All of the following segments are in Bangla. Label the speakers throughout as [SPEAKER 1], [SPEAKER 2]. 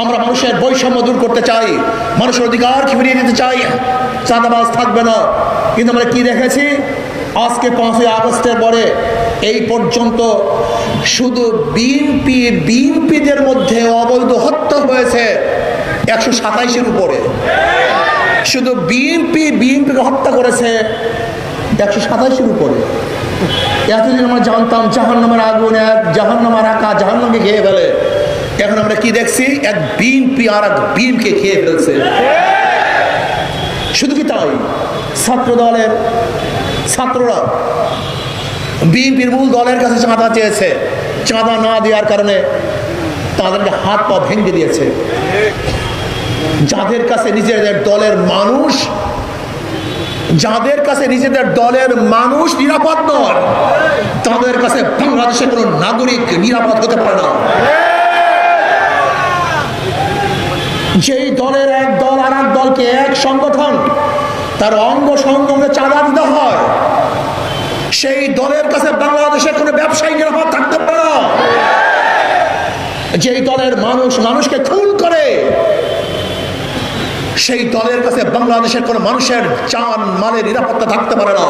[SPEAKER 1] আমরা মানুষের বৈষম্য দূর করতে চাই, মানুষের অধিকার ফিরিয়ে দিতে চাই, চাঁদাবাজ থাকবে না। কিন্তু আমরা কি দেখেছি আজকে 5ই আগস্টের পরে এই পর্যন্ত শুধু বিএনপিদের মধ্যে অবৈধ হত্যা হয়েছে 127-এর উপরে। শুধু বিএনপিকে হত্যা করেছে 127-এর উপরে। এতদিন আমরা জানতাম জাহান্নামের আগুন, এক জাহান্নামের আঁকা জাহান্নামকে খেয়ে ফেলে। এখন আমরা কি দেখছি, এক বিএনপি আর এক বিএনপিকে খেয়ে ফেলছে। শুধু কি তাই, ছাত্র দলের ছাত্ররা বিএনপির মূল দলের কাছে চাঁদা চেয়েছে, চাঁদা না দেওয়ার কারণে তাদেরকে হাত পা ভেঙে দিয়েছে। যাদের কাছে নিজেদের দলের মানুষ নিরাপদ নয়, তাদের কাছে বাংলাদেশের কোনো নাগরিক নিরাপদ হতে পারে না। যেই দলের এক দল আর এক দলকে, এক সংগঠন তার অঙ্গ সংগঠনে চাঁদা দিতে হয়, সেই দলের কাছে বাংলাদেশের কোনো ব্যবসায়ী নিরাপদ থাকতে পারে না। যেই দলের মানুষকে খুন করে, সেই দলের কাছে বাংলাদেশের কোনো মানুষের জান মালের নিরাপত্তা থাকতে পারে না।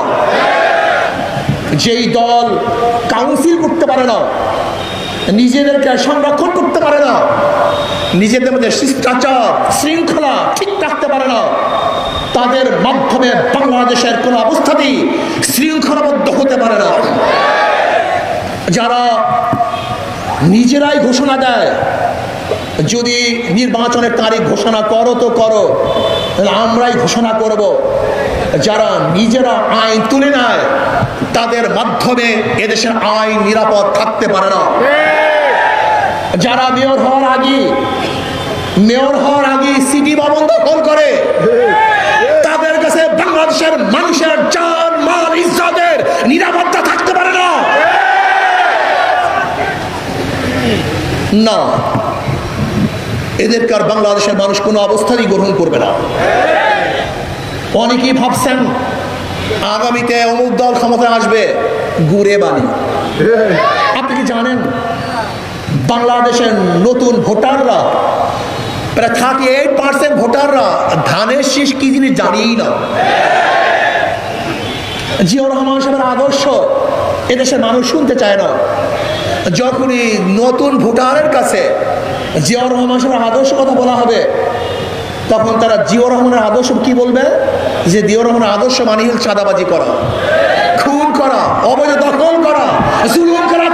[SPEAKER 1] যেই দল কাউন্সিল করতে পারে না, নিজেদেরকে সংরক্ষণ করতে পারে না, নিজেদের মধ্যে শিষ্টাচার শৃঙ্খলা ঠিক রাখতে পারে না, তাদের মাধ্যমে বাংলাদেশের কোনো অবস্থাতেই শৃঙ্খলাবদ্ধ হতে পারে না। যারা নিজেরাই ঘোষণা দেয়, যদি নির্বাচনের তারিখ ঘোষণা করো তো করো, তাহলে আমরাই ঘোষণা করব, যারা নিজেরা আইন তুলে নেয় তাদের মাধ্যমে এদেশের আইন নিরাপদ থাকতে পারে না। যারা মেয়র হওয়ার আগে সিটি ভবন দখল করে, তাদের কাছে বাংলাদেশের মানুষের জান মাল ইজ্জতের নিরাপত্তা থাকতে পারে না। না, এদেরকে আর বাংলাদেশের মানুষ কোনো অবস্থাতেই গ্রহণ করবে না। অনেকেই ভাবছেন আগামীতে অমুক দল ক্ষমতায় আসবে, গুড়ে বানি। আপনি কি জানেন বাংলাদেশের নতুন ভোটাররা, প্রায় 38% ভোটাররা ধানের শীষ কি জিনিস জানিই না। জিয়াউর রহমান সাহেবের আদর্শ এদেশের মানুষ শুনতে চায় না। যখনই নতুন ভোটারের কাছে জিয়াউর রহমান সাহেবের আদর্শ কথা বলা হবে, তখন তারা জিয়াউর রহমানের আদর্শ কি বলবে, যে জিয়াউর রহমানের আদর্শ মানে হল চাঁদাবাজি করা, খুন করা, অবৈধ দখল করা, জুলুম করা,